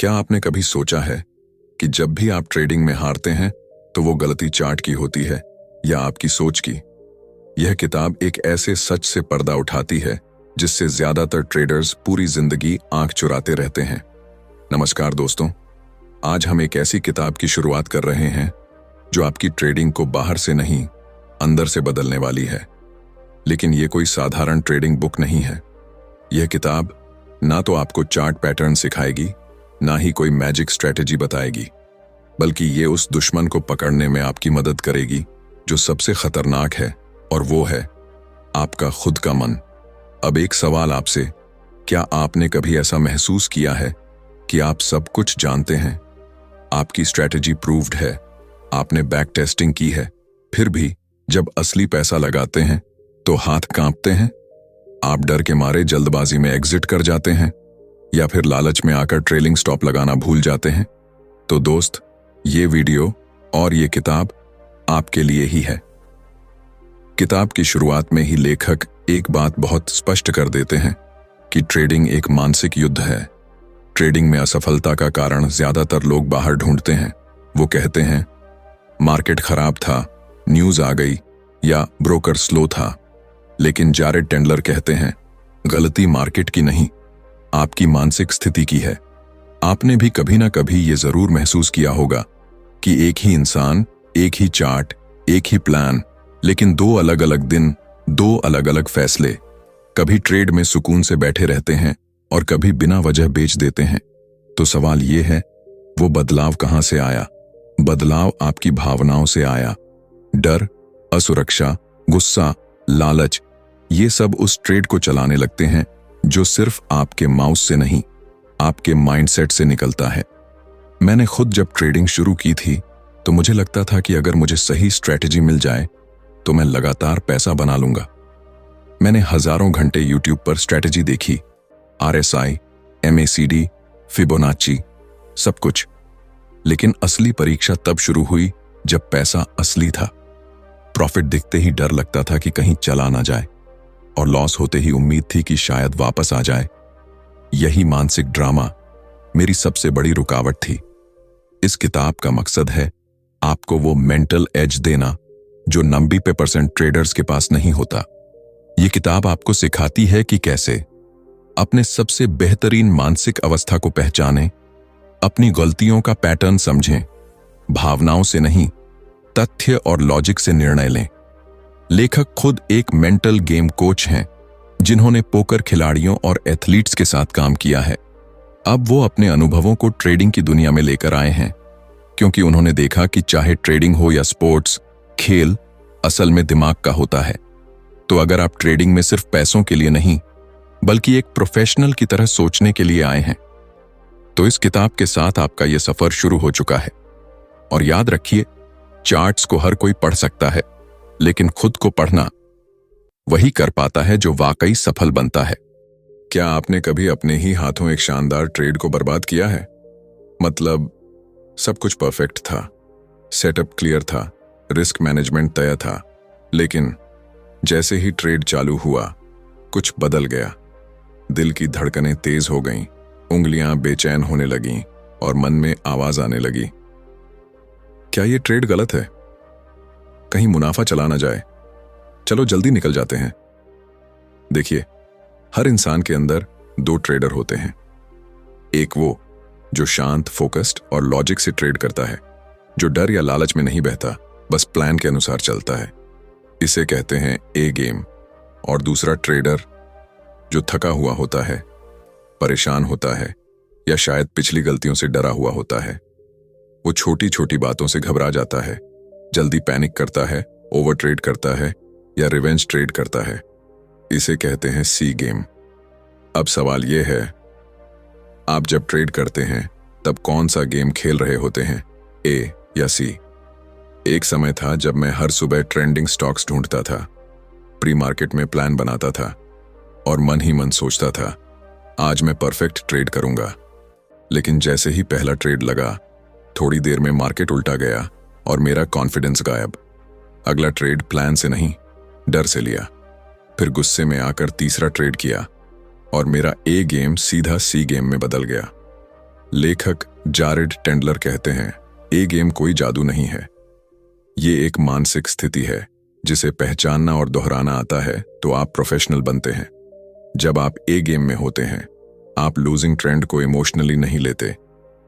क्या आपने कभी सोचा है कि जब भी आप ट्रेडिंग में हारते हैं तो वो गलती चार्ट की होती है या आपकी सोच की? यह किताब एक ऐसे सच से पर्दा उठाती है जिससे ज्यादातर ट्रेडर्स पूरी जिंदगी आंख चुराते रहते हैं। नमस्कार दोस्तों, आज हम एक ऐसी किताब की शुरुआत कर रहे हैं जो आपकी ट्रेडिंग को बाहर से नहीं, अंदर से बदलने वाली है। लेकिन यह कोई साधारण ट्रेडिंग बुक नहीं है। यह किताब ना तो आपको चार्ट पैटर्न सिखाएगी, ना ही कोई मैजिक स्ट्रेटेजी बताएगी, बल्कि ये उस दुश्मन को पकड़ने में आपकी मदद करेगी जो सबसे खतरनाक है, और वो है आपका खुद का मन। अब एक सवाल आपसे, क्या आपने कभी ऐसा महसूस किया है कि आप सब कुछ जानते हैं, आपकी स्ट्रेटेजी प्रूव्ड है, आपने बैक टेस्टिंग की है, फिर भी जब असली पैसा लगाते हैं तो हाथ कांपते हैं? आप डर के मारे जल्दबाजी में एग्जिट कर जाते हैं या फिर लालच में आकर ट्रेलिंग स्टॉप लगाना भूल जाते हैं? तो दोस्त, ये वीडियो और ये किताब आपके लिए ही है। किताब की शुरुआत में ही लेखक एक बात बहुत स्पष्ट कर देते हैं कि ट्रेडिंग एक मानसिक युद्ध है। ट्रेडिंग में असफलता का कारण ज्यादातर लोग बाहर ढूंढते हैं। वो कहते हैं मार्केट खराब था, न्यूज आ गई, या ब्रोकर स्लो था। लेकिन जारेड टेंडलर कहते हैं गलती मार्केट की नहीं, आपकी मानसिक स्थिति की है। आपने भी कभी ना कभी ये जरूर महसूस किया होगा कि एक ही इंसान, एक ही चार्ट, एक ही प्लान, लेकिन दो अलग अलग दिन, दो अलग अलग फैसले। कभी ट्रेड में सुकून से बैठे रहते हैं और कभी बिना वजह बेच देते हैं। तो सवाल ये है, वो बदलाव कहां से आया? बदलाव आपकी भावनाओं से आया। डर, असुरक्षा, गुस्सा, लालच, ये सब उस ट्रेड को चलाने लगते हैं जो सिर्फ आपके माउस से नहीं, आपके माइंडसेट से निकलता है। मैंने खुद जब ट्रेडिंग शुरू की थी तो मुझे लगता था कि अगर मुझे सही स्ट्रेटेजी मिल जाए तो मैं लगातार पैसा बना लूंगा। मैंने हजारों घंटे यूट्यूब पर स्ट्रेटेजी देखी, RSI, MACD, फिबोनाची, सब कुछ। लेकिन असली परीक्षा तब शुरू हुई जब पैसा असली था। प्रॉफिट दिखते ही डर लगता था कि कहीं चला ना जाए, और लॉस होते ही उम्मीद थी कि शायद वापस आ जाए। यही मानसिक ड्रामा मेरी सबसे बड़ी रुकावट थी। इस किताब का मकसद है आपको वो मेंटल एज देना जो 90% ट्रेडर्स के पास नहीं होता। ये किताब आपको सिखाती है कि कैसे अपने सबसे बेहतरीन मानसिक अवस्था को पहचानें, अपनी गलतियों का पैटर्न समझें, भावनाओं से नहीं, तथ्य और लॉजिक से निर्णय लें। लेखक खुद एक मेंटल गेम कोच हैं जिन्होंने पोकर खिलाड़ियों और एथलीट्स के साथ काम किया है। अब वो अपने अनुभवों को ट्रेडिंग की दुनिया में लेकर आए हैं, क्योंकि उन्होंने देखा कि चाहे ट्रेडिंग हो या स्पोर्ट्स, खेल असल में दिमाग का होता है। तो अगर आप ट्रेडिंग में सिर्फ पैसों के लिए नहीं, बल्कि एक प्रोफेशनल की तरह सोचने के लिए आए हैं, तो इस किताब के साथ आपका यह सफर शुरू हो चुका है। और याद रखिए, चार्ट्स को हर कोई पढ़ सकता है, लेकिन खुद को पढ़ना वही कर पाता है जो वाकई सफल बनता है। क्या आपने कभी अपने ही हाथों एक शानदार ट्रेड को बर्बाद किया है? मतलब सब कुछ परफेक्ट था, सेटअप क्लियर था, रिस्क मैनेजमेंट तय था, लेकिन जैसे ही ट्रेड चालू हुआ, कुछ बदल गया। दिल की धड़कनें तेज हो गईं, उंगलियां बेचैन होने लगीं और मन में आवाज आने लगी, क्या ये ट्रेड गलत है? कहीं मुनाफा चला ना जाए, चलो जल्दी निकल जाते हैं। देखिए, हर इंसान के अंदर दो ट्रेडर होते हैं। एक वो जो शांत, फोकस्ड और लॉजिक से ट्रेड करता है, जो डर या लालच में नहीं बहता, बस प्लान के अनुसार चलता है। इसे कहते हैं ए गेम। और दूसरा ट्रेडर जो थका हुआ होता है, परेशान होता है, या शायद पिछली गलतियों से डरा हुआ होता है। वो छोटी छोटी बातों से घबरा जाता है, जल्दी पैनिक करता है, ओवर ट्रेड करता है या रिवेंज ट्रेड करता है। इसे कहते हैं सी गेम। अब सवाल यह है, आप जब ट्रेड करते हैं तब कौन सा गेम खेल रहे होते हैं, ए या सी? एक समय था जब मैं हर सुबह ट्रेंडिंग स्टॉक्स ढूंढता था, प्री मार्केट में प्लान बनाता था और मन ही मन सोचता था आज मैं परफेक्ट ट्रेड करूंगा। लेकिन जैसे ही पहला ट्रेड लगा, थोड़ी देर में मार्केट उल्टा गया और मेरा कॉन्फिडेंस गायब। अगला ट्रेड प्लान से नहीं, डर से लिया। फिर गुस्से में आकर तीसरा ट्रेड किया और मेरा ए गेम सीधा सी गेम में बदल गया। लेखक जारेड टेंडलर कहते हैं, ए गेम कोई जादू नहीं है। ये एक मानसिक स्थिति है जिसे पहचानना और दोहराना आता है तो आप प्रोफेशनल बनते हैं। जब आप ए गेम में होते हैं, आप लूजिंग ट्रेंड को इमोशनली नहीं लेते।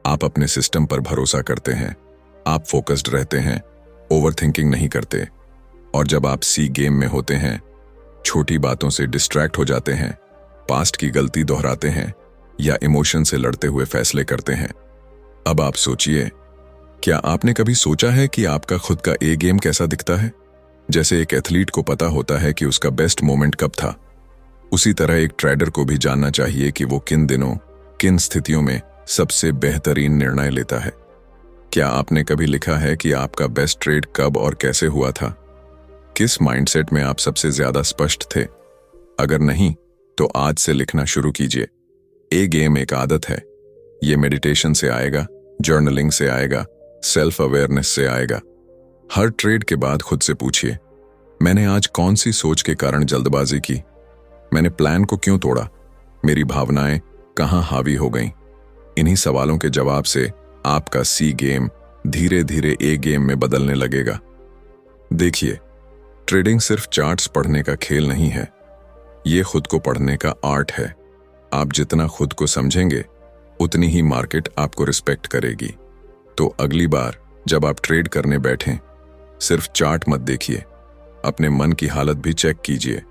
आप अपने सिस्टम पर भरोसा करते हैं, आप फोकस्ड रहते हैं, ओवरथिंकिंग नहीं करते। और जब आप सी गेम में होते हैं, छोटी बातों से डिस्ट्रैक्ट हो जाते हैं, पास्ट की गलती दोहराते हैं या इमोशन से लड़ते हुए फैसले करते हैं। अब आप सोचिए, क्या आपने कभी सोचा है कि आपका खुद का ए गेम कैसा दिखता है? जैसे एक एथलीट को पता होता है कि उसका बेस्ट मोमेंट कब था, उसी तरह एक ट्रेडर को भी जानना चाहिए कि वो किन दिनों, किन स्थितियों में सबसे बेहतरीन निर्णय लेता है। क्या आपने कभी लिखा है कि आपका बेस्ट ट्रेड कब और कैसे हुआ था? किस माइंडसेट में आप सबसे ज्यादा स्पष्ट थे? अगर नहीं, तो आज से लिखना शुरू कीजिए। ए गेम एक आदत है। ये मेडिटेशन से आएगा, जर्नलिंग से आएगा, सेल्फ अवेयरनेस से आएगा। हर ट्रेड के बाद खुद से पूछिए, मैंने आज कौन सी सोच के कारण जल्दबाजी की? मैंने प्लान को क्यों तोड़ा? मेरी भावनाएं कहां हावी हो गईं? इन्हीं सवालों के जवाब से आपका सी गेम धीरे धीरे ए गेम में बदलने लगेगा। देखिए, ट्रेडिंग सिर्फ चार्ट्स पढ़ने का खेल नहीं है, ये खुद को पढ़ने का आर्ट है। आप जितना खुद को समझेंगे, उतनी ही मार्केट आपको रिस्पेक्ट करेगी। तो अगली बार जब आप ट्रेड करने बैठें, सिर्फ चार्ट मत देखिए, अपने मन की हालत भी चेक कीजिए,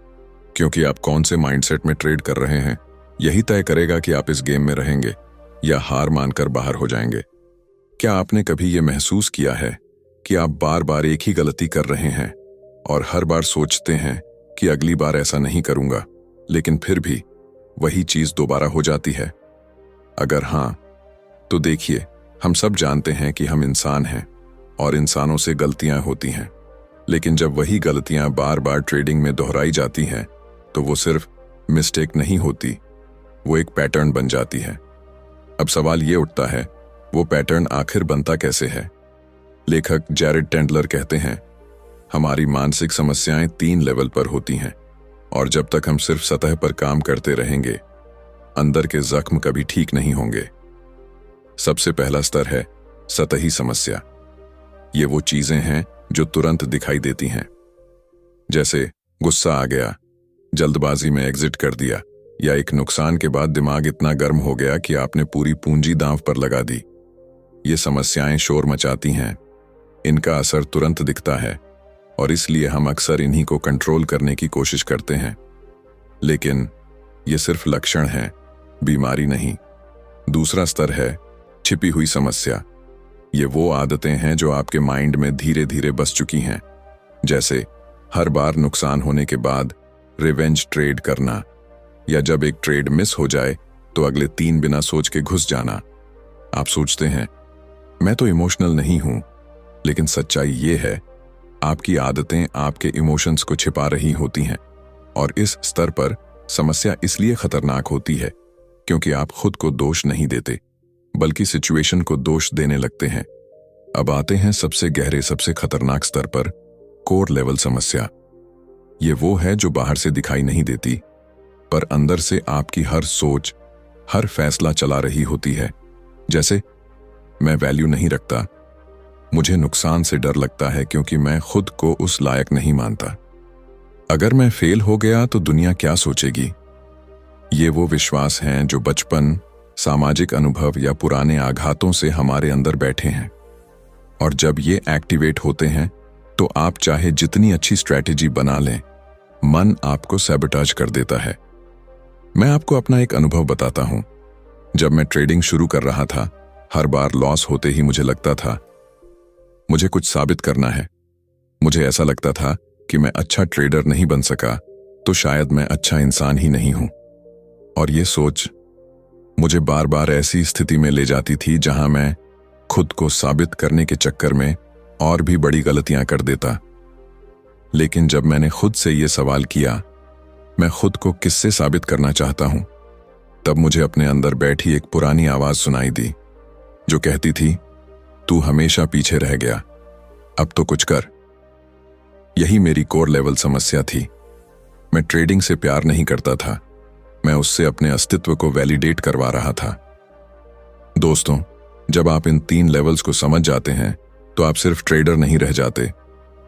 क्योंकि आप कौन से माइंडसेट में ट्रेड कर रहे हैं, यही तय करेगा कि आप इस गेम में रहेंगे या हार मानकर बाहर हो जाएंगे। क्या आपने कभी ये महसूस किया है कि आप बार बार एक ही गलती कर रहे हैं और हर बार सोचते हैं कि अगली बार ऐसा नहीं करूंगा, लेकिन फिर भी वही चीज दोबारा हो जाती है? अगर हाँ, तो देखिए, हम सब जानते हैं कि हम इंसान हैं और इंसानों से गलतियां होती हैं, लेकिन जब वही गलतियां बार बार ट्रेडिंग में दोहराई जाती हैं, तो वो सिर्फ मिस्टेक नहीं होती, वो एक पैटर्न बन जाती है। अब सवाल ये उठता है, वो पैटर्न आखिर बनता कैसे है? लेखक जैरेड टेंडलर कहते हैं, हमारी मानसिक समस्याएं 3 लेवल पर होती हैं, और जब तक हम सिर्फ सतह पर काम करते रहेंगे, अंदर के जख्म कभी ठीक नहीं होंगे। सबसे पहला स्तर है सतही समस्या। ये वो चीजें हैं जो तुरंत दिखाई देती हैं, जैसे गुस्सा आ गया, जल्दबाजी में एग्जिट कर दिया, या एक नुकसान के बाद दिमाग इतना गर्म हो गया कि आपने पूरी पूंजी दांव पर लगा दी। ये समस्याएं शोर मचाती हैं, इनका असर तुरंत दिखता है और इसलिए हम अक्सर इन्हीं को कंट्रोल करने की कोशिश करते हैं। लेकिन ये सिर्फ लक्षण हैं, बीमारी नहीं। दूसरा स्तर है छिपी हुई समस्या। ये वो आदतें हैं जो आपके माइंड में धीरे धीरे बस चुकी हैं, जैसे हर बार नुकसान होने के बाद रिवेंज ट्रेड करना, या जब एक ट्रेड मिस हो जाए तो अगले 3 बिना सोच के घुस जाना। आप सोचते हैं, मैं तो इमोशनल नहीं हूं, लेकिन सच्चाई ये है, आपकी आदतें आपके इमोशंस को छिपा रही होती हैं। और इस स्तर पर समस्या इसलिए खतरनाक होती है क्योंकि आप खुद को दोष नहीं देते, बल्कि सिचुएशन को दोष देने लगते हैं। अब आते हैं सबसे गहरे, सबसे खतरनाक स्तर पर, कोर लेवल समस्या। ये वो है जो बाहर से दिखाई नहीं देती, पर अंदर से आपकी हर सोच, हर फैसला चला रही होती है। जैसे, मैं वैल्यू नहीं रखता, मुझे नुकसान से डर लगता है क्योंकि मैं खुद को उस लायक नहीं मानता, अगर मैं फेल हो गया तो दुनिया क्या सोचेगी। ये वो विश्वास हैं जो बचपन, सामाजिक अनुभव या पुराने आघातों से हमारे अंदर बैठे हैं, और जब ये एक्टिवेट होते हैं तो आप चाहे जितनी अच्छी स्ट्रैटेजी बना लें, मन आपको सैबोटाज कर देता है। मैं आपको अपना एक अनुभव बताता हूं। जब मैं ट्रेडिंग शुरू कर रहा था, हर बार लॉस होते ही मुझे लगता था मुझे कुछ साबित करना है। मुझे ऐसा लगता था कि मैं अच्छा ट्रेडर नहीं बन सका तो शायद मैं अच्छा इंसान ही नहीं हूं। और ये सोच मुझे बार बार ऐसी स्थिति में ले जाती थी जहां मैं खुद को साबित करने के चक्कर में और भी बड़ी गलतियां कर देता। लेकिन जब मैंने खुद से ये सवाल किया, मैं खुद को किससे साबित करना चाहता हूं, तब मुझे अपने अंदर बैठी एक पुरानी आवाज सुनाई दी जो कहती थी, तू हमेशा पीछे रह गया, अब तो कुछ कर। यही मेरी कोर लेवल समस्या थी। मैं ट्रेडिंग से प्यार नहीं करता था, मैं उससे अपने अस्तित्व को वैलिडेट करवा रहा था। दोस्तों, जब आप इन 3 लेवल्स को समझ जाते हैं तो आप सिर्फ ट्रेडर नहीं रह जाते,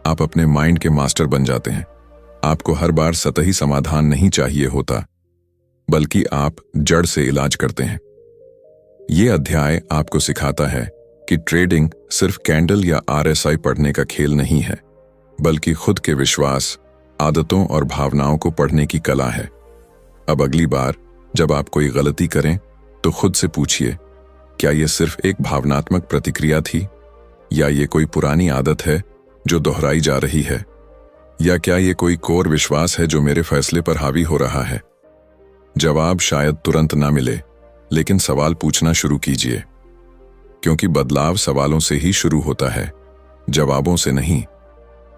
आप अपने माइंड के मास्टर बन जाते हैं। आपको हर बार सतही समाधान नहीं चाहिए होता, बल्कि आप जड़ से इलाज करते हैं। ये अध्याय आपको सिखाता है कि ट्रेडिंग सिर्फ कैंडल या RSI पढ़ने का खेल नहीं है, बल्कि खुद के विश्वास, आदतों और भावनाओं को पढ़ने की कला है। अब अगली बार जब आप कोई गलती करें तो खुद से पूछिए, क्या यह सिर्फ एक भावनात्मक प्रतिक्रिया थी, या ये कोई पुरानी आदत है जो दोहराई जा रही है, या क्या ये कोई कोर विश्वास है जो मेरे फैसले पर हावी हो रहा है। जवाब शायद तुरंत ना मिले, लेकिन सवाल पूछना शुरू कीजिए, क्योंकि बदलाव सवालों से ही शुरू होता है, जवाबों से नहीं।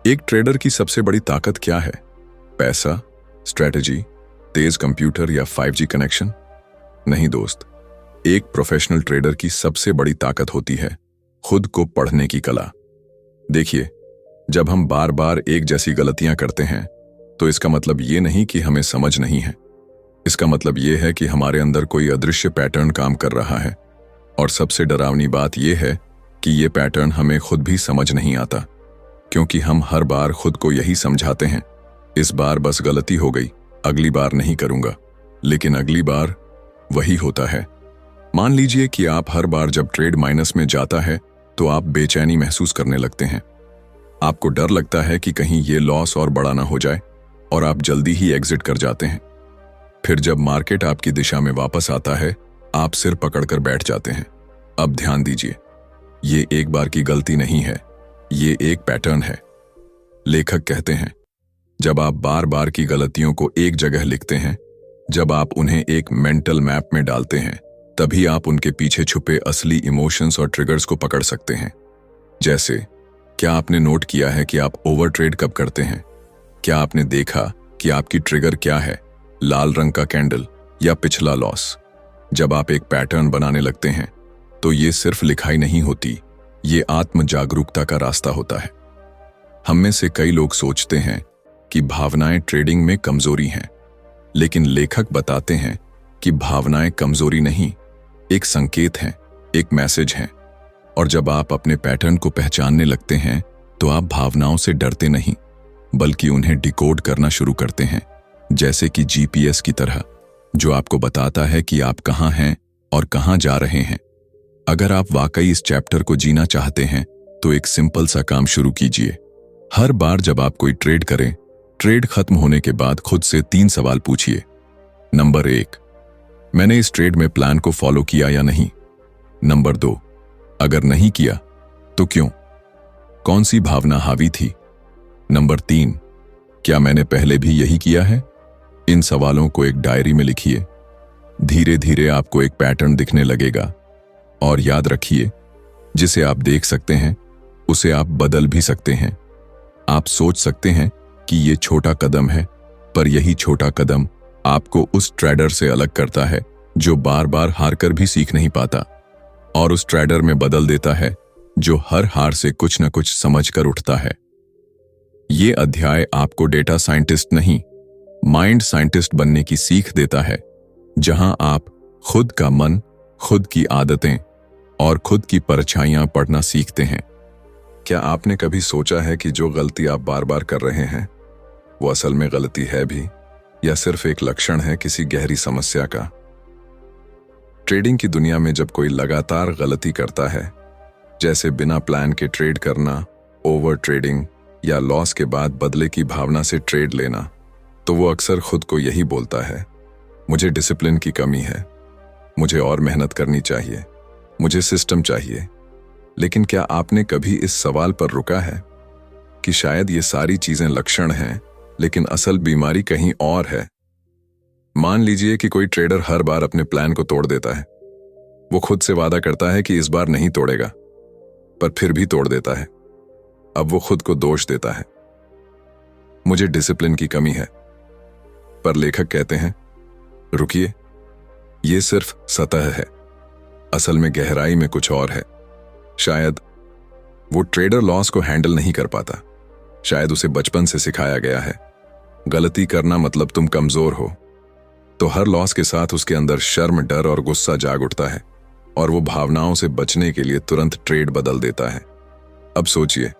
एक ट्रेडर की सबसे बड़ी ताकत क्या है? पैसा, स्ट्रेटजी, तेज कंप्यूटर या 5G कनेक्शन? नहीं दोस्त, एक प्रोफेशनल ट्रेडर की सबसे बड़ी ताकत होती है खुद को पढ़ने की कला। देखिए, जब हम बार बार एक जैसी गलतियां करते हैं तो इसका मतलब ये नहीं कि हमें समझ नहीं है। इसका मतलब ये है कि हमारे अंदर कोई अदृश्य पैटर्न काम कर रहा है, और सबसे डरावनी बात यह है कि ये पैटर्न हमें खुद भी समझ नहीं आता, क्योंकि हम हर बार खुद को यही समझाते हैं, इस बार बस गलती हो गई, अगली बार नहीं करूंगा। लेकिन अगली बार वही होता है। मान लीजिए कि आप हर बार जब ट्रेड माइनस में जाता है तो आप बेचैनी महसूस करने लगते हैं। आपको डर लगता है कि कहीं ये लॉस और बड़ा ना हो जाए, और आप जल्दी ही एग्जिट कर जाते हैं। फिर जब मार्केट आपकी दिशा में वापस आता है, आप सिर पकड़कर बैठ जाते हैं। अब ध्यान दीजिए, ये एक बार की गलती नहीं है, ये एक पैटर्न है। लेखक कहते हैं, जब आप बार बार की गलतियों को एक जगह लिखते हैं, जब आप उन्हें एक मेंटल मैप में डालते हैं, तभी आप उनके पीछे छुपे असली इमोशंस और ट्रिगर्स को पकड़ सकते हैं। जैसे, क्या आपने नोट किया है कि आप ओवर ट्रेड कब करते हैं? क्या आपने देखा कि आपकी ट्रिगर क्या है, लाल रंग का कैंडल या पिछला लॉस? जब आप एक पैटर्न बनाने लगते हैं तो ये सिर्फ लिखाई नहीं होती, ये आत्म जागरूकता का रास्ता होता है। हम में से कई लोग सोचते हैं कि भावनाएं ट्रेडिंग में कमजोरी हैं, लेकिन लेखक बताते हैं कि भावनाएं कमजोरी नहीं, एक संकेत हैं, एक मैसेज हैं। और जब आप अपने पैटर्न को पहचानने लगते हैं तो आप भावनाओं से डरते नहीं, बल्कि उन्हें डिकोड करना शुरू करते हैं, जैसे कि GPS की तरह, जो आपको बताता है कि आप कहां हैं और कहां जा रहे हैं। अगर आप वाकई इस चैप्टर को जीना चाहते हैं तो एक सिंपल सा काम शुरू कीजिए। हर बार जब आप कोई ट्रेड करें, ट्रेड खत्म होने के बाद खुद से 3 सवाल पूछिए। नंबर 1, मैंने इस ट्रेड में प्लान को फॉलो किया या नहीं? नंबर 2, अगर नहीं किया तो क्यों? कौन सी भावना हावी थी? नंबर 3, क्या मैंने पहले भी यही किया है? इन सवालों को एक डायरी में लिखिए। धीरे धीरे आपको एक पैटर्न दिखने लगेगा। और याद रखिए, जिसे आप देख सकते हैं उसे आप बदल भी सकते हैं। आप सोच सकते हैं कि ये छोटा कदम है, पर यही छोटा कदम आपको उस ट्रेडर से अलग करता है जो बार बार हार कर भी सीख नहीं पाता, और उस ट्रेडर में बदल देता है जो हर हार से कुछ न कुछ समझ कर उठता है। ये अध्याय आपको डेटा साइंटिस्ट नहीं, माइंड साइंटिस्ट बनने की सीख देता है, जहां आप खुद का मन, खुद की आदतें और खुद की परछाइयां पढ़ना सीखते हैं। क्या आपने कभी सोचा है कि जो गलती आप बार बार कर रहे हैं वो असल में गलती है भी, या सिर्फ एक लक्षण है किसी गहरी समस्या का? ट्रेडिंग की दुनिया में जब कोई लगातार गलती करता है, जैसे बिना प्लान के ट्रेड करना, ओवर ट्रेडिंग, या लॉस के बाद बदले की भावना से ट्रेड लेना, तो वो अक्सर खुद को यही बोलता है, मुझे डिसिप्लिन की कमी है, मुझे और मेहनत करनी चाहिए, मुझे सिस्टम चाहिए। लेकिन क्या आपने कभी इस सवाल पर रुका है कि शायद ये सारी चीजें लक्षण हैं, लेकिन असल बीमारी कहीं और है? मान लीजिए कि कोई ट्रेडर हर बार अपने प्लान को तोड़ देता है। वो खुद से वादा करता है कि इस बार नहीं तोड़ेगा, पर फिर भी तोड़ देता है। अब वो खुद को दोष देता है, मुझे डिसिप्लिन की कमी है। पर लेखक कहते हैं, रुकिए, ये सिर्फ सतह है, असल में गहराई में कुछ और है। शायद वो ट्रेडर लॉस को हैंडल नहीं कर पाता, शायद उसे बचपन से सिखाया गया है, गलती करना मतलब तुम कमजोर हो। तो हर लॉस के साथ उसके अंदर शर्म, डर और गुस्सा जाग उठता है। और वो भावनाओं से बचने के लिए तुरंत ट्रेड बदल देता है। अब सोचिए,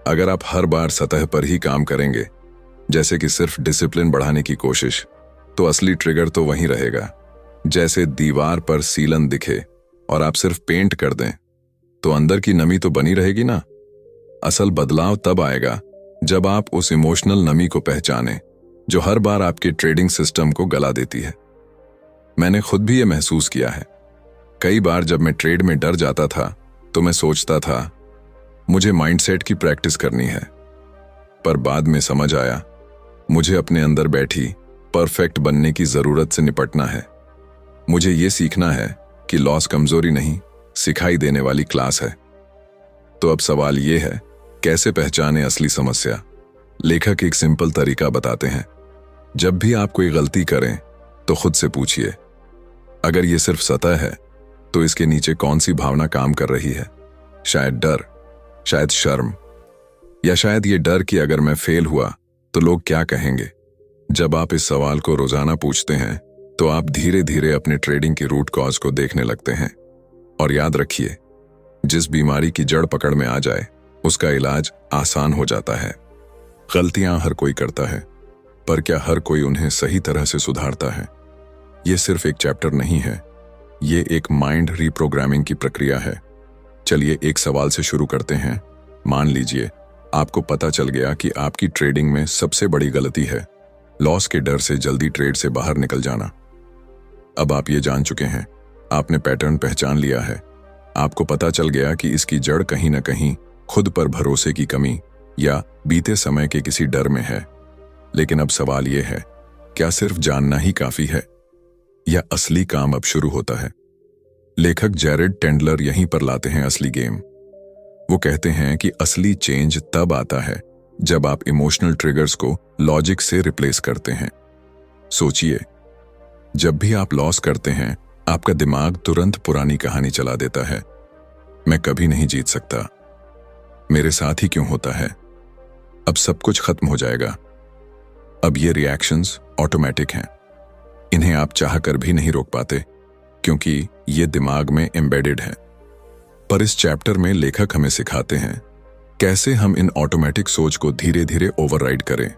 अगर आप हर बार सतह पर ही काम करेंगे, जैसे कि सिर्फ डिसिप्लिन बढ़ाने की कोशिश, तो असली ट्रिगर तो वहीं रहेगा। जैसे दीवार पर सीलन दिखे और आप सिर्फ पेंट कर दें, तो अंदर की नमी तो बनी रहेगी ना। असल बदलाव तब आएगा जब आप उस इमोशनल नमी को पहचानें जो हर बार आपके ट्रेडिंग सिस्टम को गला देती है। मैंने खुद भी ये महसूस किया है। कई बार जब मैं ट्रेड में डर जाता था तो मैं सोचता था मुझे माइंडसेट की प्रैक्टिस करनी है, पर बाद में समझ आया मुझे अपने अंदर बैठी परफेक्ट बनने की जरूरत से निपटना है। मुझे ये सीखना है कि लॉस कमजोरी नहीं, सिखाई देने वाली क्लास है। तो अब सवाल ये है, कैसे पहचाने असली समस्या? लेखक एक सिंपल तरीका बताते हैं। जब भी आप कोई गलती करें तो खुद से पूछिए, अगर ये सिर्फ सतह है तो इसके नीचे कौन सी भावना काम कर रही है? शायद डर, शायद शर्म, या शायद ये डर कि अगर मैं फेल हुआ तो लोग क्या कहेंगे। जब आप इस सवाल को रोजाना पूछते हैं तो आप धीरे धीरे अपने ट्रेडिंग की रूट कॉज को देखने लगते हैं। और याद रखिए, जिस बीमारी की जड़ पकड़ में आ जाए उसका इलाज आसान हो जाता है। गलतियां हर कोई करता है, पर क्या हर कोई उन्हें सही तरह से सुधारता है? ये सिर्फ एक चैप्टर नहीं है, ये एक माइंड रीप्रोग्रामिंग की प्रक्रिया है। चलिए एक सवाल से शुरू करते हैं। मान लीजिए आपको पता चल गया कि आपकी ट्रेडिंग में सबसे बड़ी गलती है लॉस के डर से जल्दी ट्रेड से बाहर निकल जाना। अब आप ये जान चुके हैं, आपने पैटर्न पहचान लिया है, आपको पता चल गया कि इसकी जड़ कहीं ना कहीं खुद पर भरोसे की कमी या बीते समय के किसी डर में है। लेकिन अब सवाल यह है, क्या सिर्फ जानना ही काफी है या असली काम अब शुरू होता है? लेखक जैरेड टेंडलर यहीं पर लाते हैं असली गेम। वो कहते हैं कि असली चेंज तब आता है जब आप इमोशनल ट्रिगर्स को लॉजिक से रिप्लेस करते हैं। सोचिए, जब भी आप लॉस करते हैं आपका दिमाग तुरंत पुरानी कहानी चला देता है। मैं कभी नहीं जीत सकता, मेरे साथ ही क्यों होता है, अब सब कुछ खत्म हो जाएगा। अब ये रिएक्शंस ऑटोमेटिक हैं, इन्हें आप चाहकर भी नहीं रोक पाते क्योंकि ये दिमाग में एम्बेडेड है। पर इस चैप्टर में लेखक हमें सिखाते हैं कैसे हम इन ऑटोमेटिक सोच को धीरे धीरे ओवरराइड करें।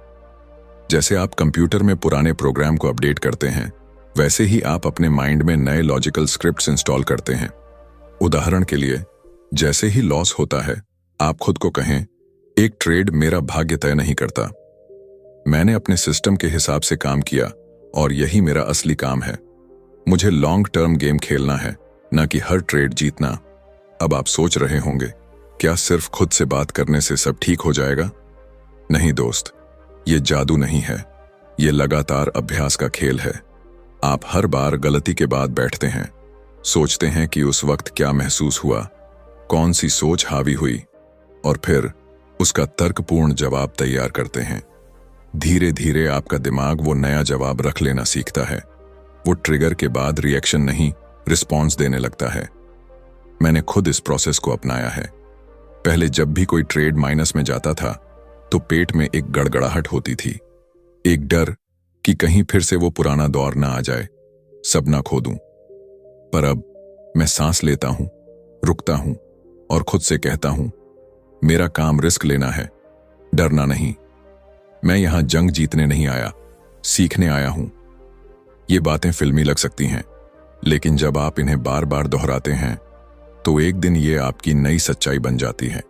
जैसे आप कंप्यूटर में पुराने प्रोग्राम को अपडेट करते हैं, वैसे ही आप अपने माइंड में नए लॉजिकल स्क्रिप्ट्स इंस्टॉल करते हैं। उदाहरण के लिए, जैसे ही लॉस होता है आप खुद को कहें, एक ट्रेड मेरा भाग्य तय नहीं करता, मैंने अपने सिस्टम के हिसाब से काम किया और यही मेरा असली काम है। मुझे लॉन्ग टर्म गेम खेलना है, न कि हर ट्रेड जीतना। अब आप सोच रहे होंगे, क्या सिर्फ खुद से बात करने से सब ठीक हो जाएगा? नहीं दोस्त, ये जादू नहीं है, ये लगातार अभ्यास का खेल है। आप हर बार गलती के बाद बैठते हैं, सोचते हैं कि उस वक्त क्या महसूस हुआ, कौन सी सोच हावी हुई, और फिर उसका तर्कपूर्ण जवाब तैयार करते हैं। धीरे धीरे आपका दिमाग वो नया जवाब रख लेना सीखता है। वो ट्रिगर के बाद रिएक्शन नहीं, रिस्पॉन्स देने लगता है। मैंने खुद इस प्रोसेस को अपनाया है। पहले जब भी कोई ट्रेड माइनस में जाता था तो पेट में एक गड़गड़ाहट होती थी, एक डर कि कहीं फिर से वो पुराना दौर ना आ जाए, सब ना खो दूं। पर अब मैं सांस लेता हूं, रुकता हूं और खुद से कहता हूं, मेरा काम रिस्क लेना है, डरना नहीं। मैं यहां जंग जीतने नहीं आया, सीखने आया हूं। ये बातें फिल्मी लग सकती हैं, लेकिन जब आप इन्हें बार बार दोहराते हैं तो एक दिन ये आपकी नई सच्चाई बन जाती है।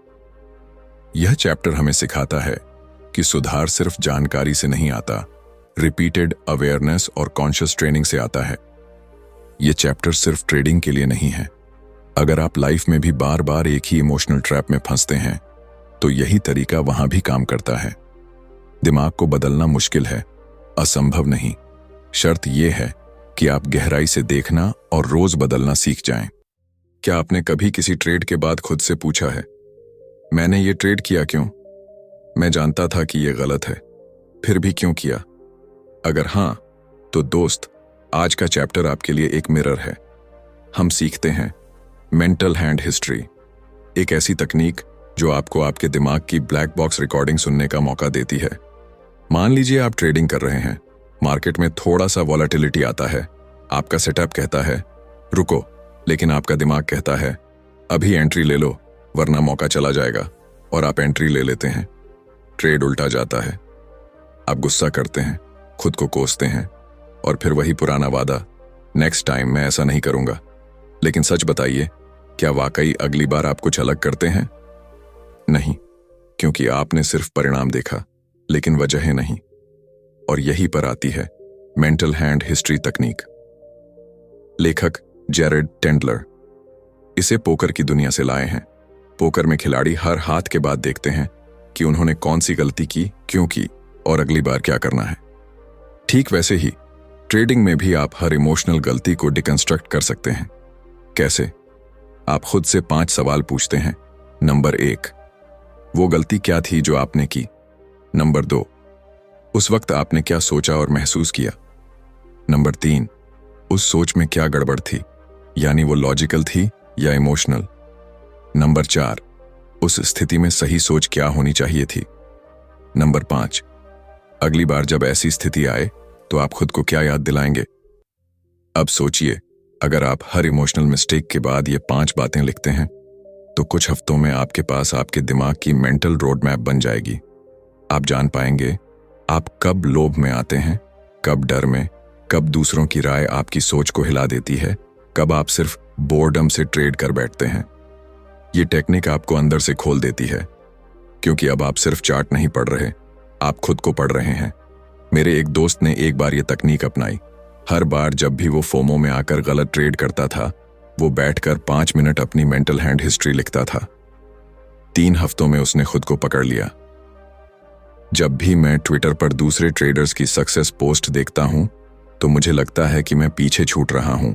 यह चैप्टर हमें सिखाता है कि सुधार सिर्फ जानकारी से नहीं आता, रिपीटेड अवेयरनेस और कॉन्शियस ट्रेनिंग से आता है। यह चैप्टर सिर्फ ट्रेडिंग के लिए नहीं है। अगर आप लाइफ में भी बार बार एक ही इमोशनल ट्रैप में फंसते हैं तो यही तरीका वहां भी काम करता है। दिमाग को बदलना मुश्किल है, असंभव नहीं। शर्त यह है कि आप गहराई से देखना और रोज बदलना सीख जाएं। क्या आपने कभी किसी ट्रेड के बाद खुद से पूछा है, मैंने ये ट्रेड किया क्यों? मैं जानता था कि यह गलत है, फिर भी क्यों किया? अगर हां, तो दोस्त, आज का चैप्टर आपके लिए एक मिरर है। हम सीखते हैं मेंटल हैंड हिस्ट्री, एक ऐसी तकनीक जो आपको आपके दिमाग की ब्लैक बॉक्स रिकॉर्डिंग सुनने का मौका देती है। मान लीजिए आप ट्रेडिंग कर रहे हैं, मार्केट में थोड़ा सा वॉलेटिलिटी आता है, आपका सेटअप कहता है, रुको, लेकिन आपका दिमाग कहता है अभी एंट्री ले लो वरना मौका चला जाएगा, और आप एंट्री ले लेते हैं। ट्रेड उल्टा जाता है। आप गुस्सा करते हैं, खुद को कोसते हैं, और फिर वही पुराना वादा, नेक्स्ट टाइम मैं ऐसा नहीं करूंगा। लेकिन सच बताइए, क्या वाकई अगली बार आप कुछ अलग करते हैं? नहीं, क्योंकि आपने सिर्फ परिणाम देखा लेकिन वजह नहीं। और यही पर आती है मेंटल हैंड हिस्ट्री तकनीक। लेखक जेरेड टेंडलर इसे पोकर की दुनिया से लाए हैं। पोकर में खिलाड़ी हर हाथ के बाद देखते हैं कि उन्होंने कौन सी गलती की, क्यों की, और अगली बार क्या करना है। ठीक वैसे ही ट्रेडिंग में भी आप हर इमोशनल गलती को डिकंस्ट्रक्ट कर सकते हैं। कैसे? आप खुद से 5 सवाल पूछते हैं। नंबर 1, वो गलती क्या थी जो आपने की? नंबर 2, उस वक्त आपने क्या सोचा और महसूस किया? नंबर 3, उस सोच में क्या गड़बड़ थी, यानी वो लॉजिकल थी या इमोशनल? नंबर 4, उस स्थिति में सही सोच क्या होनी चाहिए थी? नंबर 5, अगली बार जब ऐसी स्थिति आए तो आप खुद को क्या याद दिलाएंगे? अब सोचिए, अगर आप हर इमोशनल मिस्टेक के बाद ये 5 बातें लिखते हैं तो कुछ हफ्तों में आपके पास आपके दिमाग की मेंटल रोड मैप बन जाएगी। आप जान पाएंगे आप कब लोभ में आते हैं, कब डर में, कब दूसरों की राय आपकी सोच को हिला देती है, कब आप सिर्फ बोर्डम से ट्रेड कर बैठते हैं। ये टेक्निक आपको अंदर से खोल देती है, क्योंकि अब आप सिर्फ चार्ट नहीं पढ़ रहे, आप खुद को पढ़ रहे हैं। मेरे एक दोस्त ने एक बार ये तकनीक अपनाई। हर बार जब भी वो फोमो में आकर गलत ट्रेड करता था, वो बैठकर 5 मिनट अपनी मेंटल हैंड हिस्ट्री लिखता था। 3 हफ्तों में उसने खुद को पकड़ लिया। जब भी मैं ट्विटर पर दूसरे ट्रेडर्स की सक्सेस पोस्ट देखता हूं तो मुझे लगता है कि मैं पीछे छूट रहा हूं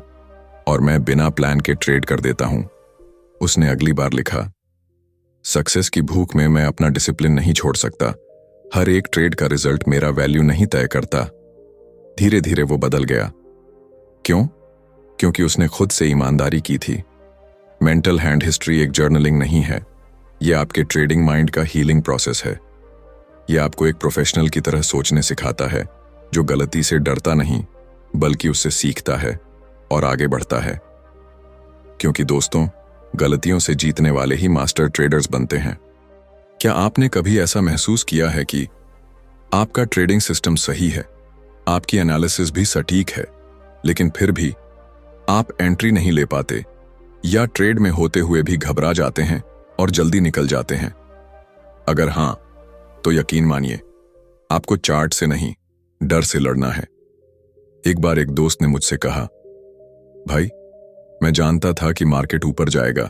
और मैं बिना प्लान के ट्रेड कर देता हूं। उसने अगली बार लिखा, सक्सेस की भूख में मैं अपना डिसिप्लिन नहीं छोड़ सकता। हर एक ट्रेड का रिजल्ट मेरा वैल्यू नहीं तय करता। धीरे धीरे वो बदल गया। क्यों? क्योंकि उसने खुद से ईमानदारी की थी। मेंटल हैंड हिस्ट्री एक जर्नलिंग नहीं है, यह आपके ट्रेडिंग माइंड का हीलिंग प्रोसेस है। यह आपको एक प्रोफेशनल की तरह सोचने सिखाता है, जो गलती से डरता नहीं बल्कि उससे सीखता है और आगे बढ़ता है। क्योंकि दोस्तों, गलतियों से जीतने वाले ही मास्टर ट्रेडर्स बनते हैं। क्या आपने कभी ऐसा महसूस किया है कि आपका ट्रेडिंग सिस्टम सही है, आपकी एनालिसिस भी सटीक है, लेकिन फिर भी आप एंट्री नहीं ले पाते, या ट्रेड में होते हुए भी घबरा जाते हैं और जल्दी निकल जाते हैं? अगर हां, तो यकीन मानिए, आपको चार्ट से नहीं, डर से लड़ना है। एक बार एक दोस्त ने मुझसे कहा, भाई, मैं जानता था कि मार्केट ऊपर जाएगा,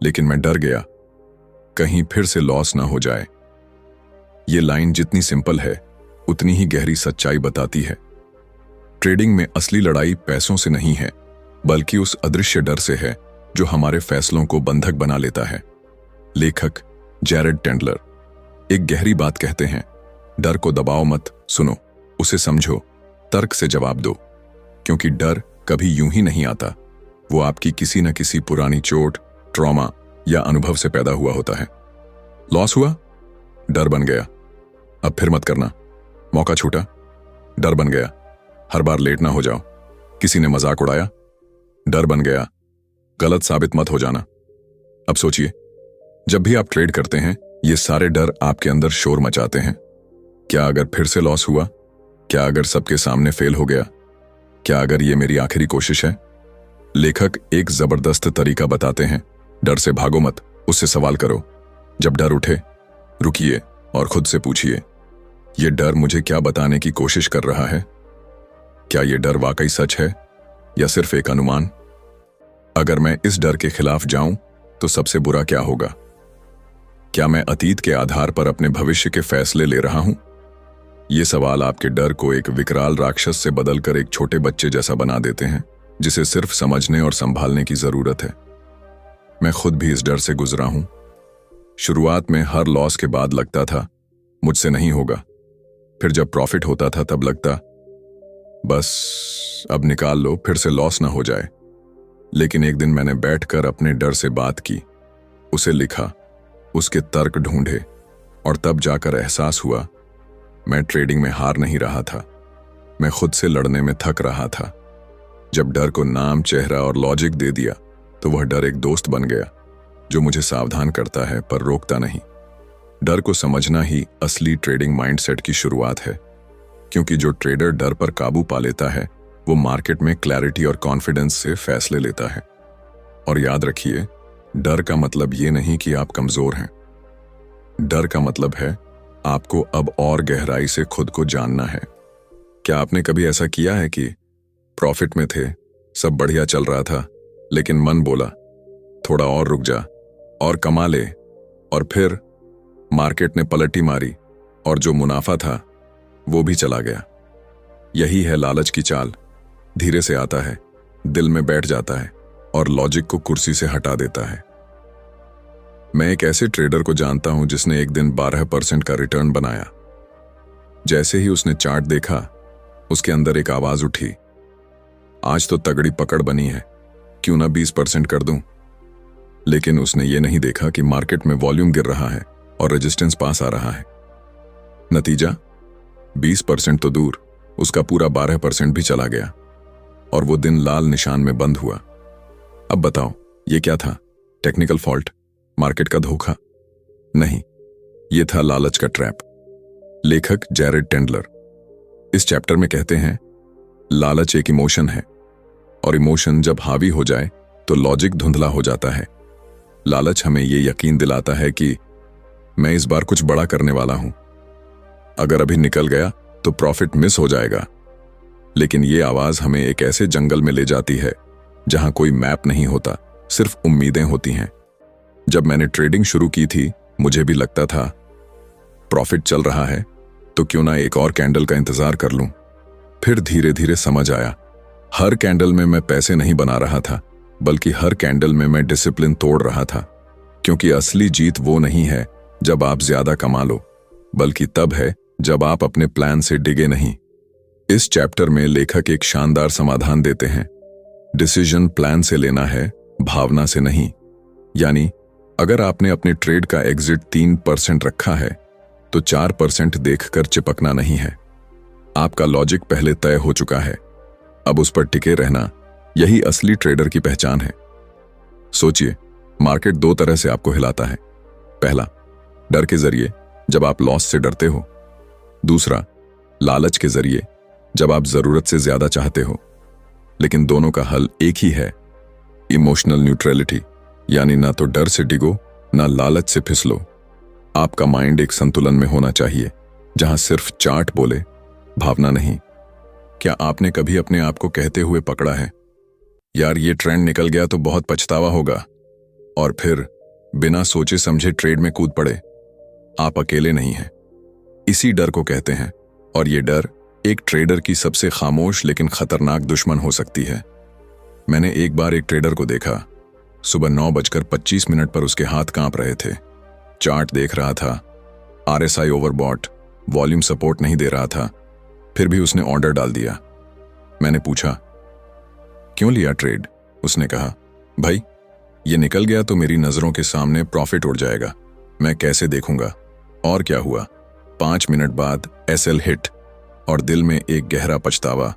लेकिन मैं डर गया कहीं फिर से लॉस ना हो जाए। ये लाइन जितनी सिंपल है उतनी ही गहरी सच्चाई बताती है। ट्रेडिंग में असली लड़ाई पैसों से नहीं है, बल्कि उस अदृश्य डर से है जो हमारे फैसलों को बंधक बना लेता है। लेखक जेरेड टेंडलर एक गहरी बात कहते हैं, डर को दबाओ मत, सुनो, उसे समझो, तर्क से जवाब दो, क्योंकि डर कभी यूं ही नहीं आता। वो आपकी किसी न किसी पुरानी चोट, ट्रॉमा या अनुभव से पैदा हुआ होता है। लॉस हुआ, डर बन गया, अब फिर मत करना। मौका छूटा, डर बन गया, हर बार लेट ना हो जाओ। किसी ने मजाक उड़ाया, डर बन गया, गलत साबित मत हो जाना। अब सोचिए, जब भी आप ट्रेड करते हैं, ये सारे डर आपके अंदर शोर मचाते हैं। क्या अगर फिर से लॉस हुआ? क्या अगर सबके सामने फेल हो गया? क्या अगर ये मेरी आखिरी कोशिश है? लेखक एक जबरदस्त तरीका बताते हैं, डर से भागो मत, उससे सवाल करो। जब डर उठे, रुकिए और खुद से पूछिए, ये डर मुझे क्या बताने की कोशिश कर रहा है? क्या ये डर वाकई सच है या सिर्फ एक अनुमान? अगर मैं इस डर के खिलाफ जाऊं तो सबसे बुरा क्या होगा? क्या मैं अतीत के आधार पर अपने भविष्य के फैसले ले रहा हूं? ये सवाल आपके डर को एक विकराल राक्षस से बदलकर एक छोटे बच्चे जैसा बना देते हैं, जिसे सिर्फ समझने और संभालने की जरूरत है। मैं खुद भी इस डर से गुजरा हूं। शुरुआत में हर लॉस के बाद लगता था, मुझसे नहीं होगा। फिर जब प्रॉफिट होता था तब लगता, बस अब निकाल लो, फिर से लॉस ना हो जाए। लेकिन एक दिन मैंने बैठकर अपने डर से बात की, उसे लिखा, उसके तर्क ढूंढे, और तब जाकर एहसास हुआ, मैं ट्रेडिंग में हार नहीं रहा था, मैं खुद से लड़ने में थक रहा था। जब डर को नाम, चेहरा और लॉजिक दे दिया तो वह डर एक दोस्त बन गया जो मुझे सावधान करता है पर रोकता नहीं। डर को समझना ही असली ट्रेडिंग माइंडसेट की शुरुआत है, क्योंकि जो ट्रेडर डर पर काबू पा लेता है वो मार्केट में क्लैरिटी और कॉन्फिडेंस से फैसले लेता है। और याद रखिए, डर का मतलब ये नहीं कि आप कमजोर हैं। डर का मतलब है आपको अब और गहराई से खुद को जानना है। क्या आपने कभी ऐसा किया है कि प्रॉफिट में थे, सब बढ़िया चल रहा था, लेकिन मन बोला थोड़ा और रुक जा और कमा ले, और फिर मार्केट ने पलटी मारी और जो मुनाफा था वो भी चला गया। यही है लालच की चाल। धीरे से आता है, दिल में बैठ जाता है और लॉजिक को कुर्सी से हटा देता है। मैं एक ऐसे ट्रेडर को जानता हूं जिसने एक दिन 12% का रिटर्न बनाया। जैसे ही उसने चार्ट देखा, उसके अंदर एक आवाज उठी, आज तो तगड़ी पकड़ बनी है, क्यों ना 20% कर दूं। लेकिन उसने ये नहीं देखा कि मार्केट में वॉल्यूम गिर रहा है और रेजिस्टेंस पास आ रहा है। नतीजा 20% तो दूर, उसका पूरा 12% भी चला गया और वो दिन लाल निशान में बंद हुआ। अब बताओ, ये क्या था? Technical fault? मार्केट का धोखा? नहीं, ये था लालच का ट्रैप। लेखक जैरेड टेंडलर इस चैप्टर में कहते हैं, लालच एक इमोशन है और इमोशन जब हावी हो जाए तो लॉजिक धुंधला हो जाता है। लालच हमें ये यकीन दिलाता है कि मैं इस बार कुछ बड़ा करने वाला हूं, अगर अभी निकल गया तो प्रॉफिट मिस हो जाएगा। लेकिन ये आवाज हमें एक ऐसे जंगल में ले जाती है जहां कोई मैप नहीं होता, सिर्फ उम्मीदें होती हैं। जब मैंने ट्रेडिंग शुरू की थी, मुझे भी लगता था प्रॉफिट चल रहा है तो क्यों ना एक और कैंडल का इंतजार कर लूं। फिर धीरे धीरे समझ आया, हर कैंडल में मैं पैसे नहीं बना रहा था, बल्कि हर कैंडल में मैं डिसिप्लिन तोड़ रहा था। क्योंकि असली जीत वो नहीं है जब आप ज्यादा कमा लो, बल्कि तब है जब आप अपने प्लान से डिगे नहीं। इस चैप्टर में लेखक एक शानदार समाधान देते हैं। डिसीजन प्लान से लेना है, भावना से नहीं। यानी अगर आपने अपने ट्रेड का एग्जिट 3% रखा है तो 4% देखकर चिपकना नहीं है। आपका लॉजिक पहले तय हो चुका है, अब उस पर टिके रहना, यही असली ट्रेडर की पहचान है। सोचिए, मार्केट दो तरह से आपको हिलाता है। पहला, डर के जरिए जब आप लॉस से डरते हो। दूसरा, लालच के जरिए जब आप जरूरत से ज्यादा चाहते हो। लेकिन दोनों का हल एक ही है, इमोशनल न्यूट्रलिटी। यानी ना तो डर से डिगो, ना लालच से फिसलो। आपका माइंड एक संतुलन में होना चाहिए, जहां सिर्फ चार्ट बोले, भावना नहीं। क्या आपने कभी अपने आप को कहते हुए पकड़ा है, यार ये ट्रेंड निकल गया तो बहुत पछतावा होगा, और फिर बिना सोचे समझे ट्रेड में कूद पड़े? आप अकेले नहीं हैं। इसी डर को कहते हैं, और ये डर एक ट्रेडर की सबसे खामोश लेकिन खतरनाक दुश्मन हो सकती है। मैंने एक बार एक ट्रेडर को देखा, सुबह 9:25 पर उसके हाथ कांप रहे थे। चार्ट देख रहा था, RSI ओवरबॉट, वॉल्यूम सपोर्ट नहीं दे रहा था, फिर भी उसने ऑर्डर डाल दिया। मैंने पूछा, क्यों लिया ट्रेड? उसने कहा, भाई ये निकल गया तो मेरी नजरों के सामने प्रॉफिट उड़ जाएगा, मैं कैसे देखूंगा? और क्या हुआ? 5 मिनट बाद SL हिट और दिल में एक गहरा पछतावा।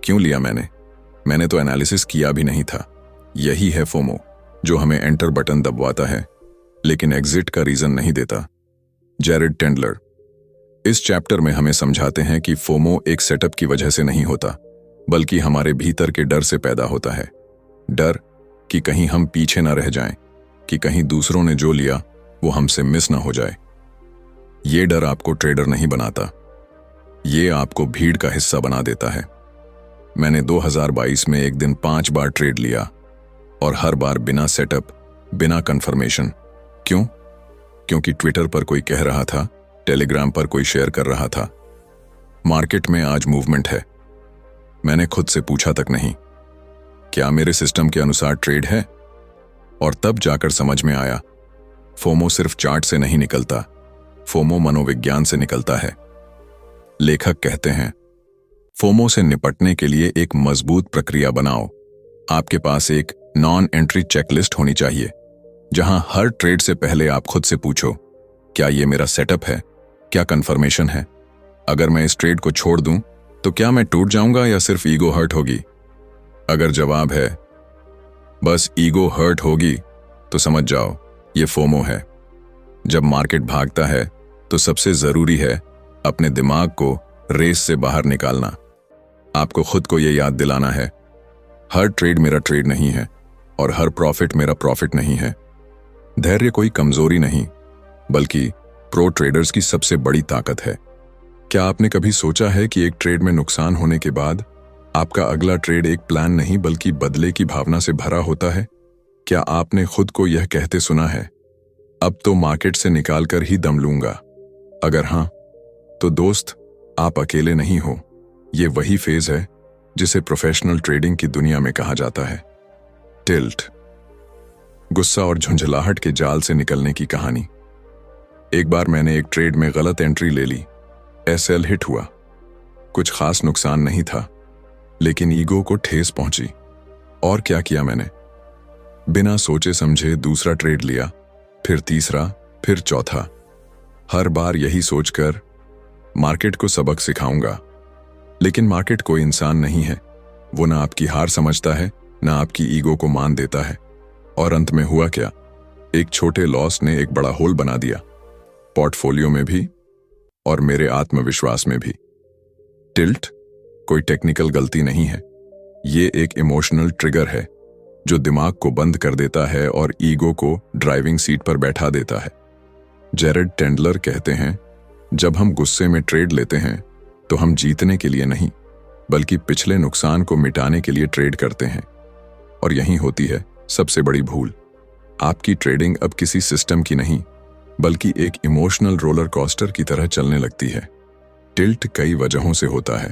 क्यों लिया मैंने तो एनालिसिस किया भी नहीं था। यही है फोमो, जो हमें एंटर बटन दबवाता है लेकिन एग्जिट का रीजन नहीं देता। जैरेड टेंडलर इस चैप्टर में हमें समझाते हैं कि फोमो एक सेटअप की वजह से नहीं होता, बल्कि हमारे भीतर के डर से पैदा होता है। डर कि कहीं हम पीछे ना रह जाएं, कि कहीं दूसरों ने जो लिया वो हमसे मिस ना हो जाए। ये डर आपको ट्रेडर नहीं बनाता, ये आपको भीड़ का हिस्सा बना देता है। मैंने 2022 में एक दिन 5 बार ट्रेड लिया, और हर बार बिना सेटअप, बिना कंफर्मेशन। क्यों? क्योंकि ट्विटर पर कोई कह रहा था, टेलीग्राम पर कोई शेयर कर रहा था, मार्केट में आज मूवमेंट है। मैंने खुद से पूछा तक नहीं, क्या मेरे सिस्टम के अनुसार ट्रेड है? और तब जाकर समझ में आया, फोमो सिर्फ चार्ट से नहीं निकलता, फोमो मनोविज्ञान से निकलता है। लेखक कहते हैं, फोमो से निपटने के लिए एक मजबूत प्रक्रिया बनाओ। आपके पास एक नॉन एंट्री चेकलिस्ट होनी चाहिए, जहां हर ट्रेड से पहले आप खुद से पूछो, क्या ये मेरा सेटअप है? क्या कंफर्मेशन है? अगर मैं इस ट्रेड को छोड़ दूं तो क्या मैं टूट जाऊंगा या सिर्फ ईगो हर्ट होगी? अगर जवाब है बस ईगो हर्ट होगी, तो समझ जाओ ये फोमो है। जब मार्केट भागता है तो सबसे जरूरी है अपने दिमाग को रेस से बाहर निकालना। आपको खुद को ये याद दिलाना है, हर ट्रेड मेरा ट्रेड नहीं है और हर प्रॉफिट मेरा प्रॉफिट नहीं है। धैर्य कोई कमजोरी नहीं, बल्कि प्रो ट्रेडर्स की सबसे बड़ी ताकत है। क्या आपने कभी सोचा है कि एक ट्रेड में नुकसान होने के बाद आपका अगला ट्रेड एक प्लान नहीं बल्कि बदले की भावना से भरा होता है? क्या आपने खुद को यह कहते सुना है, अब तो मार्केट से निकालकर ही दम लूंगा? अगर हां, तो दोस्त, आप अकेले नहीं हो। ये वही फेज है जिसे प्रोफेशनल ट्रेडिंग की दुनिया में कहा जाता है टिल्ट। गुस्सा और झुंझलाहट के जाल से निकलने की कहानी। एक बार मैंने एक ट्रेड में गलत एंट्री ले ली। एसएल हिट हुआ। कुछ खास नुकसान नहीं था, लेकिन ईगो को ठेस पहुंची। और क्या किया मैंने? बिना सोचे समझे दूसरा ट्रेड लिया, फिर तीसरा, फिर चौथा। हर बार यही सोचकर मार्केट को सबक सिखाऊंगा। लेकिन मार्केट कोई इंसान नहीं है। वो ना आपकी हार समझता है, ना आपकी ईगो को मान देता है। और अंत में हुआ क्या? एक छोटे लॉस ने एक बड़ा होल बना दिया, पोर्टफोलियो में भी और मेरे आत्मविश्वास में भी। टिल्ट कोई टेक्निकल गलती नहीं है, ये एक इमोशनल ट्रिगर है जो दिमाग को बंद कर देता है और ईगो को ड्राइविंग सीट पर बैठा देता है। जेरेड टेंडलर कहते हैं, जब हम गुस्से में ट्रेड लेते हैं तो हम जीतने के लिए नहीं, बल्कि पिछले नुकसान को मिटाने के लिए ट्रेड करते हैं। और यही होती है सबसे बड़ी भूल। आपकी ट्रेडिंग अब किसी सिस्टम की नहीं, बल्कि एक इमोशनल रोलर कोस्टर की तरह चलने लगती है। टिल्ट कई वजहों से होता है।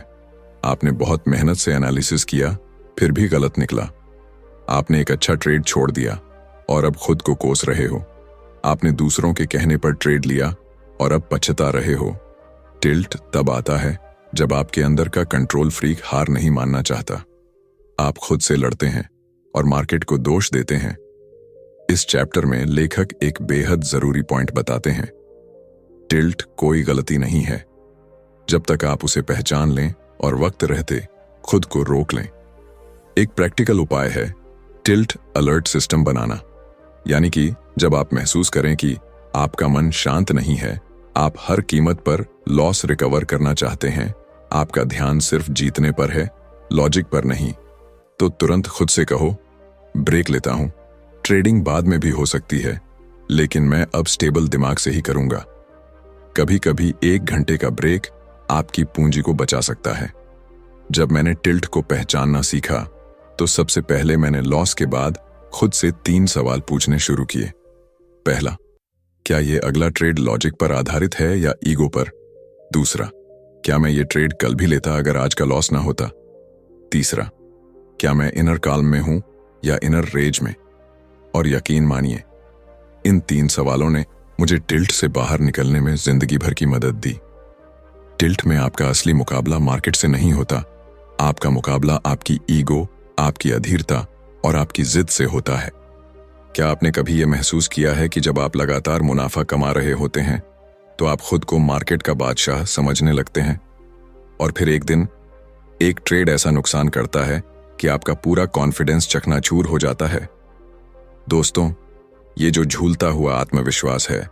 आपने बहुत मेहनत से एनालिसिस किया, फिर भी गलत निकला। आपने एक अच्छा ट्रेड छोड़ दिया और अब खुद को कोस रहे हो। आपने दूसरों के कहने पर ट्रेड लिया और अब पछता रहे हो। टिल्ट तब आता है जब आपके अंदर का कंट्रोल फ्रीक हार नहीं मानना चाहता। आप खुद से लड़ते हैं और मार्केट को दोष देते हैं। इस चैप्टर में लेखक एक बेहद जरूरी पॉइंट बताते हैं। टिल्ट कोई गलती नहीं है, जब तक आप उसे पहचान लें और वक्त रहते खुद को रोक लें। एक प्रैक्टिकल उपाय है टिल्ट अलर्ट सिस्टम बनाना। यानी कि जब आप महसूस करें कि आपका मन शांत नहीं है, आप हर कीमत पर लॉस रिकवर करना चाहते हैं, आपका ध्यान सिर्फ जीतने पर है, लॉजिक पर नहीं, तो तुरंत खुद से कहो, ब्रेक लेता हूं। ट्रेडिंग बाद में भी हो सकती है, लेकिन मैं अब स्टेबल दिमाग से ही करूंगा। कभी कभी 1 घंटे का ब्रेक आपकी पूंजी को बचा सकता है। जब मैंने टिल्ट को पहचानना सीखा, तो सबसे पहले मैंने लॉस के बाद खुद से 3 सवाल पूछने शुरू किए। पहला, क्या यह अगला ट्रेड लॉजिक पर आधारित है या ईगो पर? दूसरा, क्या मैं ये ट्रेड कल भी लेता अगर आज का लॉस ना होता? तीसरा, क्या मैं इनर काल्म में हूं या इनर रेज में? और यकीन मानिए, इन 3 सवालों ने मुझे टिल्ट से बाहर निकलने में जिंदगी भर की मदद दी। टिल्ट में आपका असली मुकाबला मार्केट से नहीं होता। आपका मुकाबला आपकी ईगो, आपकी अधीरता और आपकी जिद से होता है। क्या आपने कभी यह महसूस किया है कि जब आप लगातार मुनाफा कमा रहे होते हैं, तो आप खुद को मार्केट का बादशाह समझने लगते हैं? और फिर एक दिन एक ट्रेड ऐसा नुकसान करता है कि आपका पूरा कॉन्फिडेंस चकनाचूर हो जाता है। दोस्तों, ये जो झूलता हुआ आत्मविश्वास है,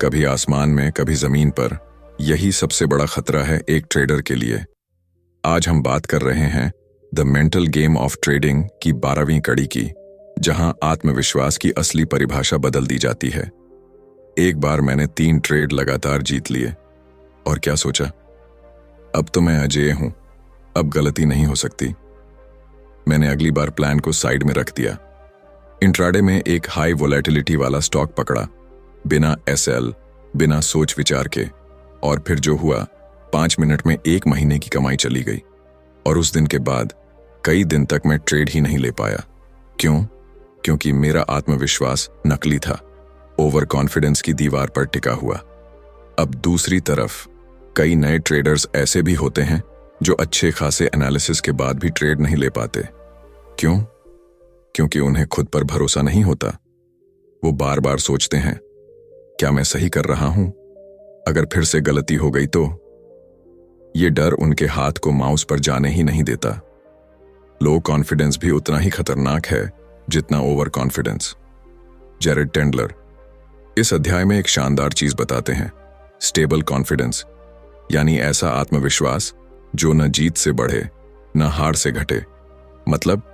कभी आसमान में कभी जमीन पर, यही सबसे बड़ा खतरा है एक ट्रेडर के लिए। आज हम बात कर रहे हैं the mental game of trading की 12वीं कड़ी की, जहां आत्मविश्वास की असली परिभाषा बदल दी जाती है। एक बार मैंने 3 ट्रेड लगातार जीत लिए और क्या सोचा, अब तो मैं अजेय हूं, अब गलती नहीं हो सकती। मैंने अगली बार प्लान को साइड में रख दिया। इंट्राडे में एक हाई वोलेटिलिटी वाला स्टॉक पकड़ा, बिना एसएल, बिना सोच विचार के, और फिर जो हुआ, 5 मिनट में 1 महीने की कमाई चली गई। और उस दिन के बाद कई दिन तक मैं ट्रेड ही नहीं ले पाया। क्यों? क्योंकि मेरा आत्मविश्वास नकली था, ओवर कॉन्फिडेंस की दीवार पर टिका हुआ। अब दूसरी तरफ कई नए ट्रेडर्स ऐसे भी होते हैं जो अच्छे खासे एनालिसिस के बाद भी ट्रेड नहीं ले पाते। क्यों? क्योंकि उन्हें खुद पर भरोसा नहीं होता। वो बार बार सोचते हैं, क्या मैं सही कर रहा हूं? अगर फिर से गलती हो गई तो? ये डर उनके हाथ को माउस पर जाने ही नहीं देता। लो कॉन्फिडेंस भी उतना ही खतरनाक है जितना ओवर कॉन्फिडेंस। जैरेड टेंडलर इस अध्याय में एक शानदार चीज बताते हैं, स्टेबल कॉन्फिडेंस, यानी ऐसा आत्मविश्वास जो न जीत से बढ़े न हार से घटे। मतलब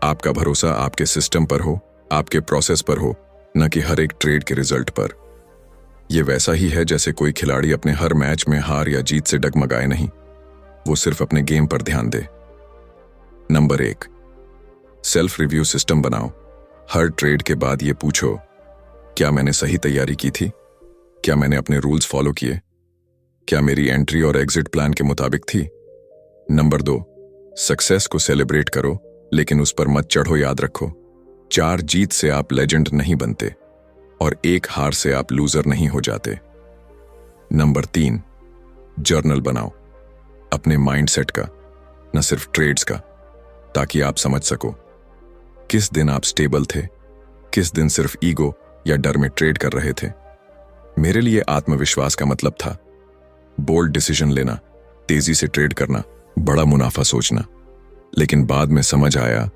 आपका भरोसा आपके सिस्टम पर हो, आपके प्रोसेस पर हो, न कि हर एक ट्रेड के रिजल्ट पर। यह वैसा ही है जैसे कोई खिलाड़ी अपने हर मैच में हार या जीत से डगमगाए नहीं, वो सिर्फ अपने गेम पर ध्यान दे। नंबर 1, सेल्फ रिव्यू सिस्टम बनाओ। हर ट्रेड के बाद ये पूछो, क्या मैंने सही तैयारी की थी? क्या मैंने अपने रूल्स फॉलो किए? क्या मेरी एंट्री और एग्जिट प्लान के मुताबिक थी? नंबर 2, सक्सेस को सेलिब्रेट करो, लेकिन उस पर मत चढ़ो। याद रखो, 4 जीत से आप लेजेंड नहीं बनते और 1 हार से आप लूजर नहीं हो जाते। नंबर 3, जर्नल बनाओ अपने माइंडसेट का, न सिर्फ ट्रेड्स का, ताकि आप समझ सको किस दिन आप स्टेबल थे, किस दिन सिर्फ ईगो या डर में ट्रेड कर रहे थे। मेरे लिए आत्मविश्वास का मतलब था बोल्ड डिसीजन लेना, तेजी से ट्रेड करना, बड़ा मुनाफा सोचना। लेकिन बाद में समझ आया,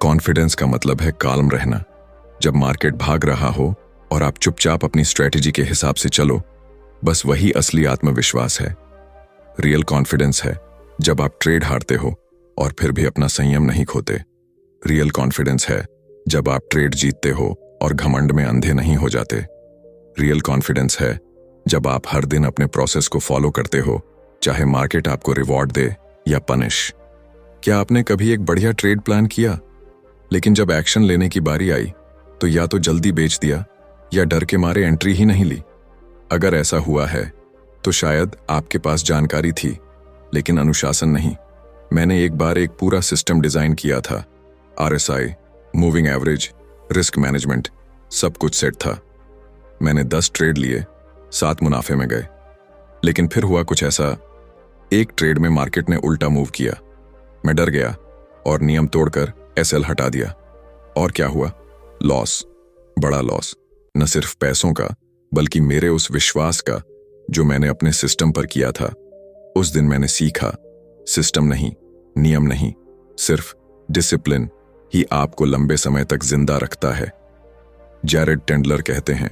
कॉन्फिडेंस का मतलब है काल्म रहना। जब मार्केट भाग रहा हो और आप चुपचाप अपनी स्ट्रेटेजी के हिसाब से चलो, बस वही असली आत्मविश्वास है। रियल कॉन्फिडेंस है जब आप ट्रेड हारते हो और फिर भी अपना संयम नहीं खोते। रियल कॉन्फिडेंस है जब आप ट्रेड जीतते हो और घमंड में अंधे नहीं हो जाते। रियल कॉन्फिडेंस है जब आप हर दिन अपने प्रोसेस को फॉलो करते हो, चाहे मार्केट आपको रिवॉर्ड दे या पनिश। क्या आपने कभी एक बढ़िया ट्रेड प्लान किया, लेकिन जब एक्शन लेने की बारी आई तो या तो जल्दी बेच दिया या डर के मारे एंट्री ही नहीं ली? अगर ऐसा हुआ है तो शायद आपके पास जानकारी थी लेकिन अनुशासन नहीं। मैंने एक बार एक पूरा सिस्टम डिजाइन किया था, RSI, moving average, risk management, सब कुछ सेट था। मैंने 10 ट्रेड लिए, 7 मुनाफे में गए। लेकिन फिर हुआ कुछ ऐसा, एक ट्रेड में मार्केट ने उल्टा मूव किया। मैं डर गया और नियम तोड़कर SL हटा दिया। और क्या हुआ? लॉस, बड़ा लॉस। न सिर्फ पैसों का, बल्कि मेरे उस विश्वास का जो मैंने अपने सिस्टम पर किया था। उस दिन मैंने सीखा, सिस्टम नहीं, नियम नहीं, सिर्फ डिसिप्लिन ही आपको लंबे समय तक जिंदा रखता है। जैरेड टेंडलर कहते हैं,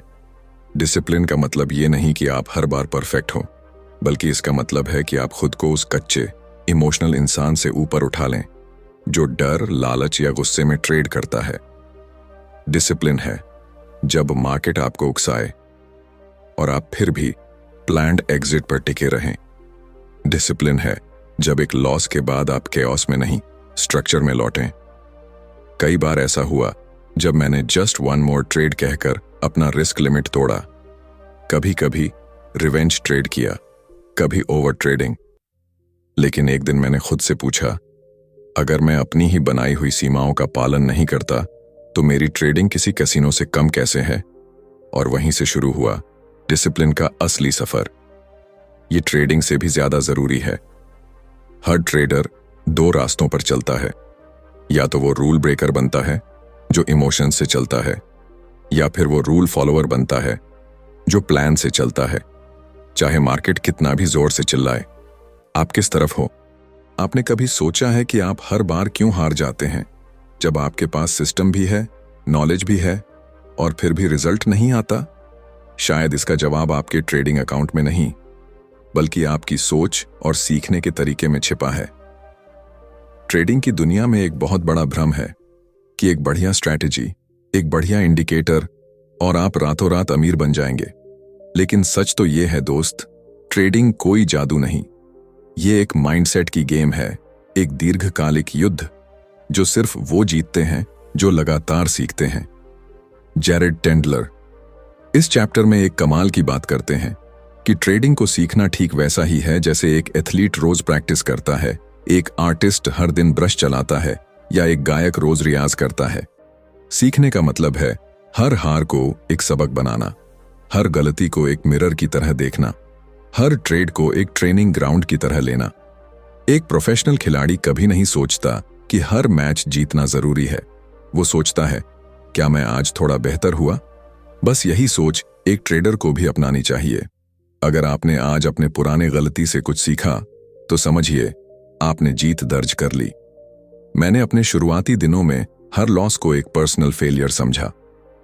डिसिप्लिन का मतलब ये नहीं कि आप हर बार परफेक्ट हो, बल्कि इसका मतलब है कि आप खुद को उस कच्चे इमोशनल इंसान से ऊपर उठा लें जो डर, लालच या गुस्से में ट्रेड करता है। डिसिप्लिन है जब मार्केट आपको उकसाए और आप फिर भी प्लान्ड एग्जिट पर टिके रहें। डिसिप्लिन है जब एक लॉस के बाद आप केओस में नहीं, स्ट्रक्चर में लौटें। कई बार ऐसा हुआ जब मैंने जस्ट 1 मोर ट्रेड कहकर अपना रिस्क लिमिट तोड़ा। कभी कभी रिवेंज ट्रेड किया, कभी ओवर ट्रेडिंग। लेकिन एक दिन मैंने खुद से पूछा, अगर मैं अपनी ही बनाई हुई सीमाओं का पालन नहीं करता तो मेरी ट्रेडिंग किसी कैसीनो से कम कैसे है? और वहीं से शुरू हुआ डिसिप्लिन का असली सफर। ये ट्रेडिंग से भी ज्यादा जरूरी है। हर ट्रेडर 2 रास्तों पर चलता है, या तो वो रूल ब्रेकर बनता है जो इमोशन से चलता है, या फिर वो रूल फॉलोअर बनता है जो प्लान से चलता है। चाहे मार्केट कितना भी जोर से चिल्लाए, आप किस तरफ हो? आपने कभी सोचा है कि आप हर बार क्यों हार जाते हैं जब आपके पास सिस्टम भी है, नॉलेज भी है और फिर भी रिजल्ट नहीं आता? शायद इसका जवाब आपके ट्रेडिंग अकाउंट में नहीं, बल्कि आपकी सोच और सीखने के तरीके में छिपा है। ट्रेडिंग की दुनिया में एक बहुत बड़ा भ्रम है कि एक बढ़िया स्ट्रैटेजी, एक बढ़िया इंडिकेटर और आप रातों रात अमीर बन जाएंगे। लेकिन सच तो यह है दोस्त, ट्रेडिंग कोई जादू नहीं। ये एक माइंडसेट की गेम है, एक दीर्घकालिक युद्ध जो सिर्फ वो जीतते हैं जो लगातार सीखते हैं। जैरेड टेंडलर इस चैप्टर में एक कमाल की बात करते हैं कि ट्रेडिंग को सीखना ठीक वैसा ही है जैसे एक एथलीट रोज प्रैक्टिस करता है, एक आर्टिस्ट हर दिन ब्रश चलाता है या एक गायक रोज रियाज करता है। सीखने का मतलब है हर हार को एक सबक बनाना, हर गलती को एक मिरर की तरह देखना, हर ट्रेड को एक ट्रेनिंग ग्राउंड की तरह लेना। एक प्रोफेशनल खिलाड़ी कभी नहीं सोचता कि हर मैच जीतना जरूरी है। वो सोचता है, क्या मैं आज थोड़ा बेहतर हुआ? बस यही सोच एक ट्रेडर को भी अपनानी चाहिए। अगर आपने आज अपने पुराने गलती से कुछ सीखा तो समझिए आपने जीत दर्ज कर ली। मैंने अपने शुरुआती दिनों में हर लॉस को एक पर्सनल फेलियर समझा।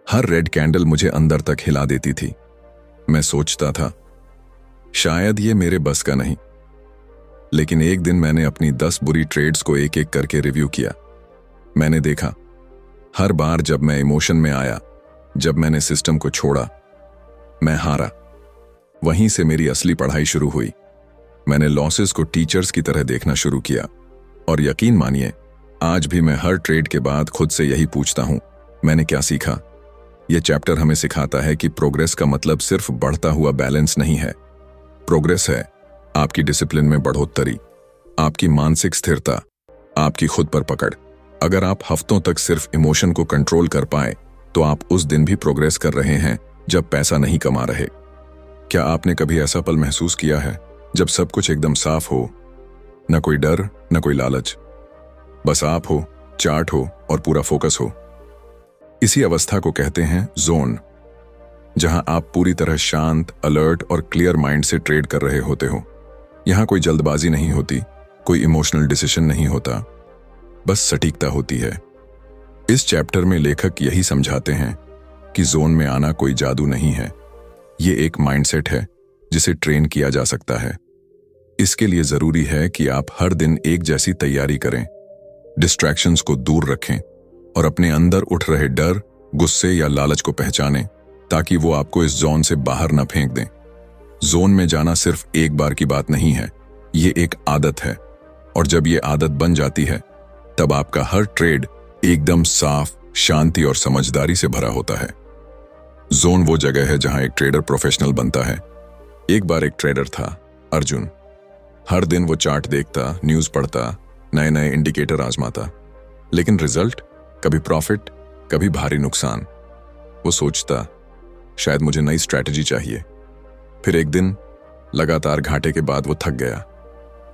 हर रेड कैंडल मुझे अंदर तक हिला देती थी। मैं सोचता था शायद ये मेरे बस का नहीं। लेकिन एक दिन मैंने अपनी 10 बुरी ट्रेड्स को एक एक करके रिव्यू किया। मैंने देखा हर बार जब मैं इमोशन में आया, जब मैंने सिस्टम को छोड़ा, मैं हारा। वहीं से मेरी असली पढ़ाई शुरू हुई। मैंने लॉसेस को टीचर्स की तरह देखना शुरू किया और यकीन मानिए आज भी मैं हर ट्रेड के बाद खुद से यही पूछता हूं, मैंने क्या सीखा। यह चैप्टर हमें सिखाता है कि प्रोग्रेस का मतलब सिर्फ बढ़ता हुआ बैलेंस नहीं है। प्रोग्रेस है आपकी डिसिप्लिन में बढ़ोतरी, आपकी मानसिक स्थिरता, आपकी खुद पर पकड़। अगर आप हफ्तों तक सिर्फ इमोशन को कंट्रोल कर पाए तो आप उस दिन भी प्रोग्रेस कर रहे हैं जब पैसा नहीं कमा रहे। क्या आपने कभी ऐसा पल महसूस किया है जब सब कुछ एकदम साफ हो, न कोई डर न कोई लालच, बस आप हो, चार्ट हो और पूरा फोकस हो। इसी अवस्था को कहते हैं जोन, जहां आप पूरी तरह शांत, अलर्ट और क्लियर माइंड से ट्रेड कर रहे होते हो। यहां कोई जल्दबाजी नहीं होती, कोई इमोशनल डिसीजन नहीं होता, बस सटीकता होती है। इस चैप्टर में लेखक यही समझाते हैं कि जोन में आना कोई जादू नहीं है, ये एक माइंडसेट है जिसे ट्रेन किया जा सकता है। इसके लिए जरूरी है कि आप हर दिन एक जैसी तैयारी करें, डिस्ट्रैक्शंस को दूर रखें और अपने अंदर उठ रहे डर, गुस्से या लालच को पहचानें ताकि वो आपको इस जोन से बाहर न फेंक दें। जोन में जाना सिर्फ एक बार की बात नहीं है, ये एक आदत है और जब ये आदत बन जाती है तब आपका हर ट्रेड एकदम साफ, शांति और समझदारी से भरा होता है। जोन वो जगह है जहां एक ट्रेडर प्रोफेशनल बनता है। एक बार एक ट्रेडर था, अर्जुन। हर दिन वो चार्ट देखता, न्यूज पढ़ता, नए नए इंडिकेटर आजमाता, लेकिन रिजल्ट कभी प्रॉफिट, कभी भारी नुकसान। वो सोचता शायद मुझे नई स्ट्रैटेजी चाहिए। फिर एक दिन लगातार घाटे के बाद वो थक गया।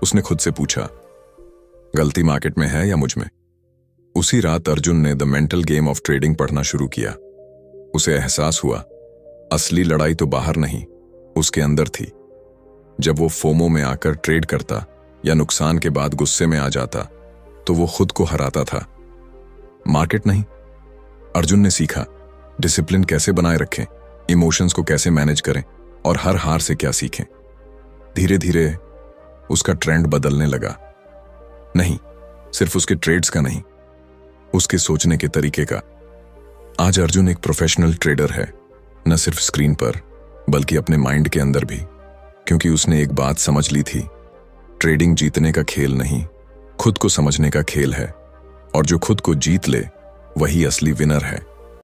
उसने खुद से पूछा, गलती मार्केट में है या मुझ में? उसी रात अर्जुन ने the mental game of trading पढ़ना शुरू किया। उसे एहसास हुआ असली लड़ाई तो बाहर नहीं, उसके अंदर थी। जब वो फोमो में आकर ट्रेड करता या नुकसान के बाद गुस्से में आ जाता तो वो खुद को हराता था, मार्केट नहीं। अर्जुन ने सीखा डिसिप्लिन कैसे बनाए रखें, इमोशंस को कैसे मैनेज करें और हर हार से क्या सीखें। धीरे धीरे उसका ट्रेंड बदलने लगा। नहीं, सिर्फ उसके ट्रेड्स का नहीं, उसके सोचने के तरीके का। आज अर्जुन एक प्रोफेशनल ट्रेडर है, न सिर्फ स्क्रीन पर बल्कि अपने माइंड के अंदर भी, क्योंकि उसने एक बात समझ ली थी, ट्रेडिंग जीतने का खेल नहीं, खुद को समझने का खेल है और जो खुद को जीत ले वही असली विनर है।